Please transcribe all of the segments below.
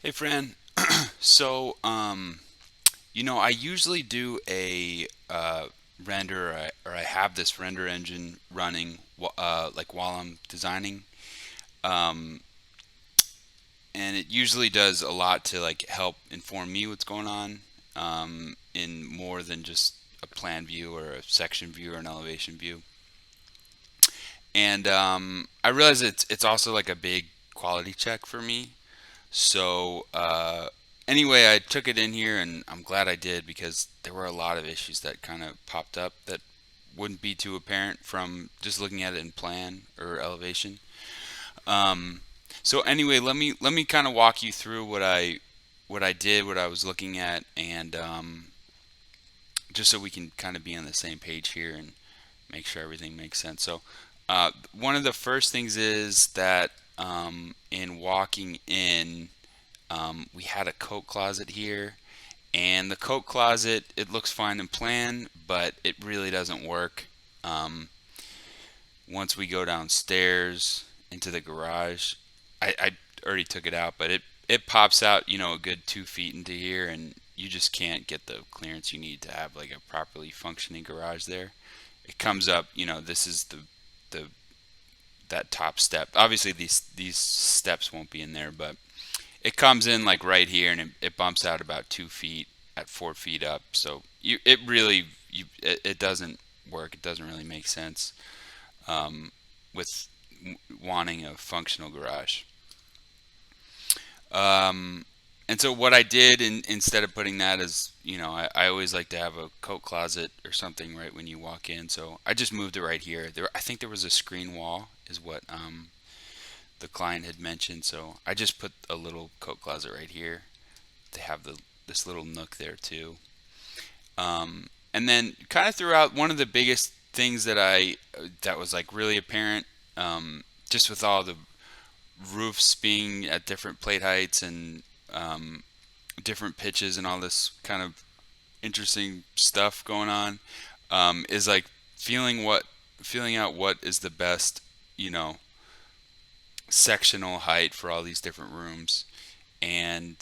Hey, Fran. So, I usually do a render, or I have this render engine running, like while I'm designing, um, and it usually does a lot to like help inform me what's going on, in more than just a plan view or a section view or an elevation view. And I realize it's also like a big quality check for me. So anyway, I took it in here, and I'm glad I did because there were a lot of issues that kind of popped up that wouldn't be too apparent from just looking at it in plan or elevation. Um, so anyway, let me kind of walk you through what I did, what I was looking at, and just so we can kind of be on the same page here and make sure everything makes sense. So one of the first things is that in walking in, we had a coat closet here, and the coat closet, it looks fine in plan, but it really doesn't work. Um, Once we go downstairs into the garage, I already took it out, but it pops out, a good 2 feet into here, and you just can't get the clearance you need to have like a properly functioning garage there. It comes up, this is the that top step. Obviously, these steps won't be in there, but it comes in like right here, and it bumps out about 2 feet at 4 feet up. So it really, it doesn't work. It doesn't really make sense, with wanting a functional garage. Um, and so what I did instead of putting that as, I always like to have a coat closet or something right when you walk in. So I just moved it right here. I think there was a screen wall, is what the client had mentioned. So I just put a little coat closet right here to have this little nook there too. And then kind of throughout, one of the biggest things that was like really apparent, just with all the roofs being at different plate heights and different pitches and all this kind of interesting stuff going on, is like feeling out what is the best, you know, sectional height for all these different rooms. And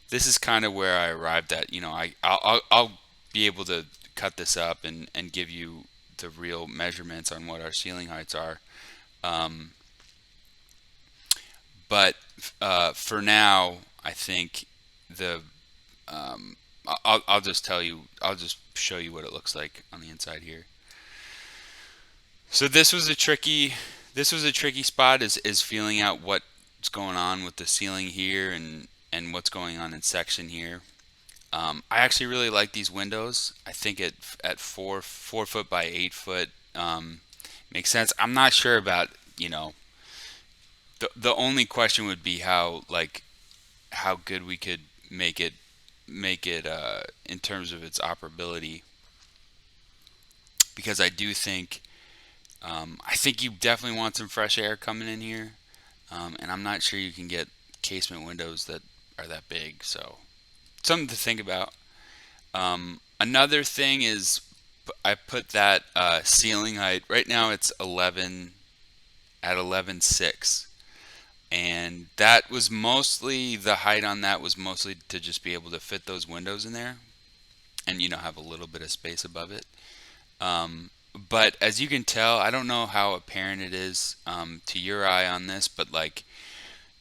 this is kind of where I arrived at. I'll be able to cut this up and give you the real measurements on what our ceiling heights are. Um, but for now, I think the I'll just tell you. I'll just show you what it looks like on the inside here. So this was a tricky spot, is feeling out what's going on with the ceiling here and what's going on in section here. I actually really like these windows. I think at 4 foot by 8 foot, makes sense. I'm not sure about, the only question would be how good we could make it in terms of its operability, because I think you definitely want some fresh air coming in here, and I'm not sure you can get casement windows that are that big. So something to think about. Another thing is, I put that ceiling height right now. It's 11 at 11.6, and that was mostly the height on that was mostly to just be able to fit those windows in there, and have a little bit of space above it. But as you can tell, I don't know how apparent it is to your eye on this, but like,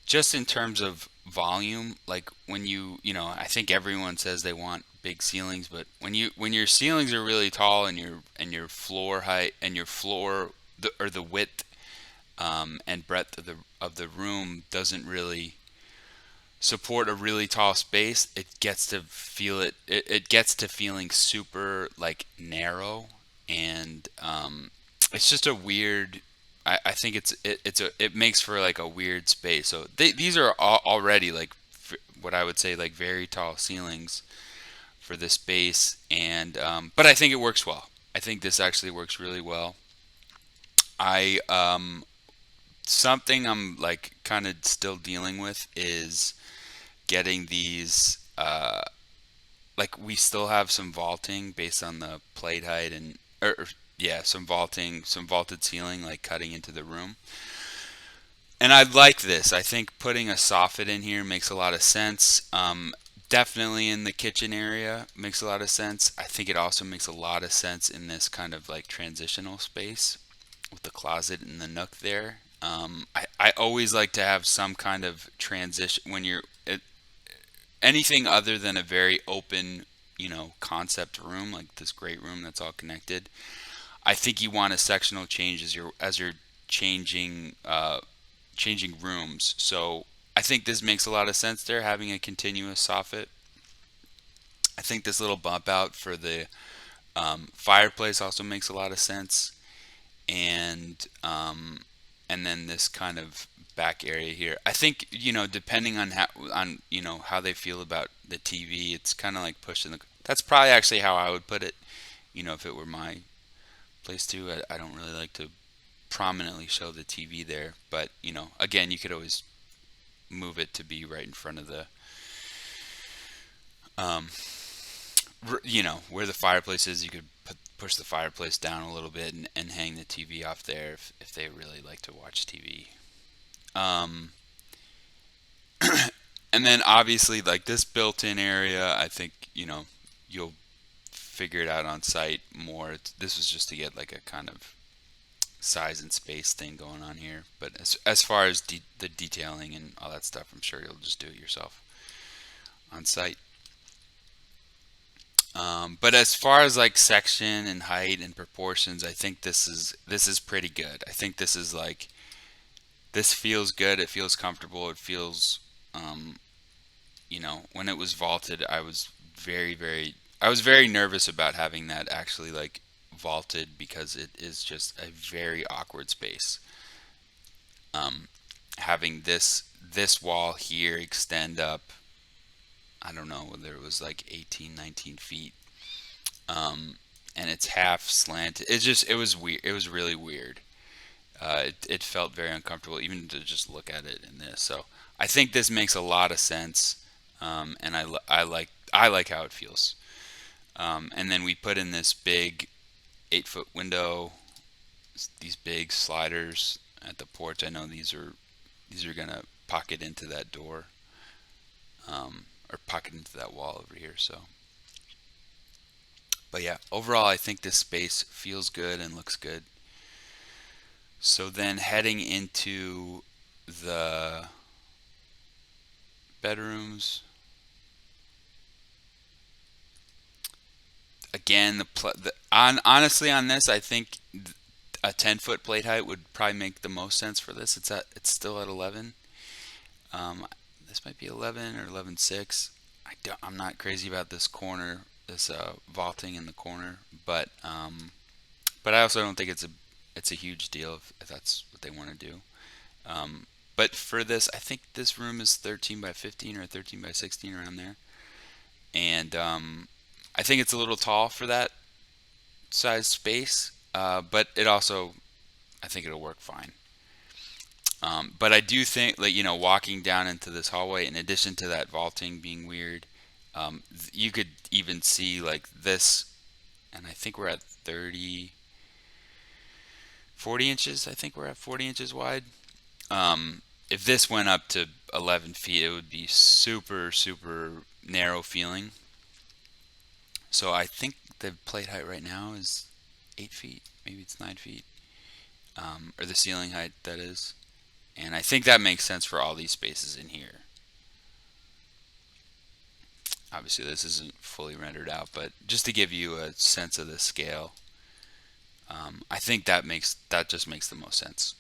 just in terms of volume, like when I think everyone says they want big ceilings, but when your ceilings are really tall, and your floor height and your floor, or the width, and breadth of the room doesn't really support a really tall space, it gets to feeling super like narrow, and it's just a weird. I think it makes for like a weird space. So these are already like what I would say like very tall ceilings for this space, and but I think it works well. I think this actually works really well. I Something I'm like kind of still dealing with is getting these, like, we still have some vaulting based on the plate height, yeah, some vaulted ceiling like cutting into the room. And I like this. I think putting a soffit in here makes a lot of sense. Definitely in the kitchen area makes a lot of sense. I think it also makes a lot of sense in this kind of like transitional space with the closet and the nook there. I always like to have some kind of transition when anything other than a very open, concept room like this great room that's all connected. I think you want a sectional change as you're changing changing rooms. So I think this makes a lot of sense there, having a continuous soffit. I think this little bump out for the fireplace also makes a lot of sense, and and then this kind of back area here. I think depending on how they feel about the TV, it's kind of like pushing the. That's probably actually how I would put it. If it were my place too, I don't really like to prominently show the TV there, but again, you could always move it to be right in front of the um, where the fireplace is. You could push the fireplace down a little bit and hang the TV off there if they really like to watch TV. Um, and then obviously like this built-in area, I think you'll figure it out on site more. This was just to get like a kind of size and space thing going on here, but as far as the detailing and all that stuff, I'm sure you'll just do it yourself on site. But as far as like section and height and proportions, I think this is pretty good. I think this feels good. It feels comfortable. It feels, um, when it was vaulted, I was very nervous about having that actually like vaulted because it is just a very awkward space. Um, Having this wall here extend up, I don't know whether it was like 18, 19 feet, and it's half slanted. It was weird. It was really weird. It felt very uncomfortable even to just look at it in this. So I think this makes a lot of sense, and I like how it feels. And then we put in this big 8-foot window, these big sliders at the porch. I know these are gonna pocket into that door, or pocket into that wall over here. So, but yeah, overall, I think this space feels good and looks good. So then heading into the bedrooms, again, honestly on this, I think a 10-foot plate height would probably make the most sense for this. It's still at 11. Um, this might be 11 or 11.6. I'm not crazy about this corner, this vaulting in the corner, but I also don't think it's a huge deal if that's what they want to do. Um, but for this, I think this room is 13 by 15 or 13 by 16 around there, and I think it's a little tall for that size space, but it also I think it'll work fine. But I do think, like, walking down into this hallway, in addition to that vaulting being weird, you could even see like this, and I think we're at 30, 40 inches. I think we're at 40 inches wide. If this went up to 11 feet, it would be super, super narrow feeling. So I think the plate height right now is 8 feet. Maybe it's 9 feet, or the ceiling height, that is. And I think that makes sense for all these spaces in here. Obviously, this isn't fully rendered out, but just to give you a sense of the scale, I think that just makes the most sense.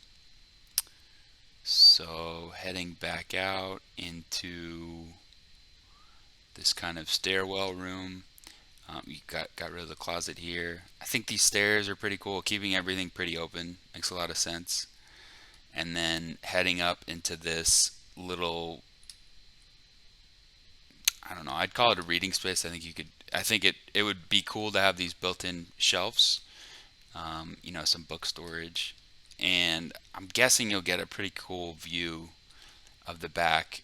So heading back out into this kind of stairwell room, you got rid of the closet here. I think these stairs are pretty cool. Keeping everything pretty open makes a lot of sense. And then heading up into this little, I don't know, I'd call it a reading space. I think it would be cool to have these built-in shelves, some book storage, and I'm guessing you'll get a pretty cool view of the back,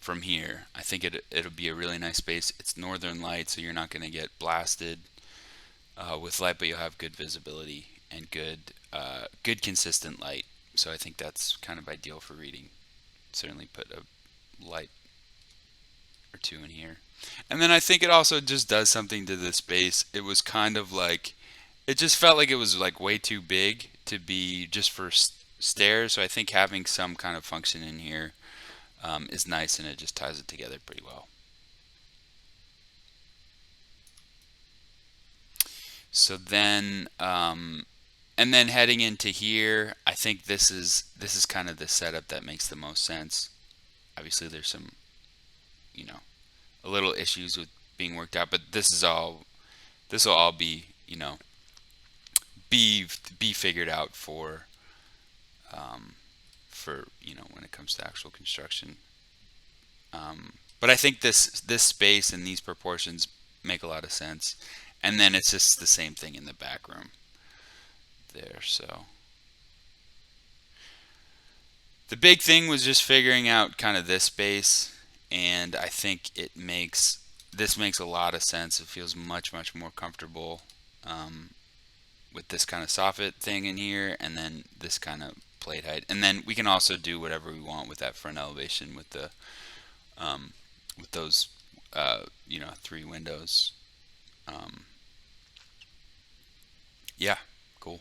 from here. I think it'll be a really nice space. It's northern light, so you're not going to get blasted with light, but you'll have good visibility and good consistent light. So I think that's kind of ideal for reading. Certainly put a light or two in here. And then I think it also just does something to the space. It was kind of like, it just felt like it was like way too big to be just for stairs. So I think having some kind of function in here is nice, and it just ties it together pretty well. So then, and then heading into here, I think this is kind of the setup that makes the most sense. Obviously, there's some, you know, a little issues with being worked out, but this will all be, be be figured out um, for when it comes to actual construction. But I think this space and these proportions make a lot of sense, and then it's just the same thing in the back room there. So the big thing was just figuring out kind of this space, and I think this makes a lot of sense. It feels much more comfortable um, with this kind of soffit thing in here, and then this kind of plate height, and then we can also do whatever we want with that front elevation um, with those three windows. Um, yeah, cool.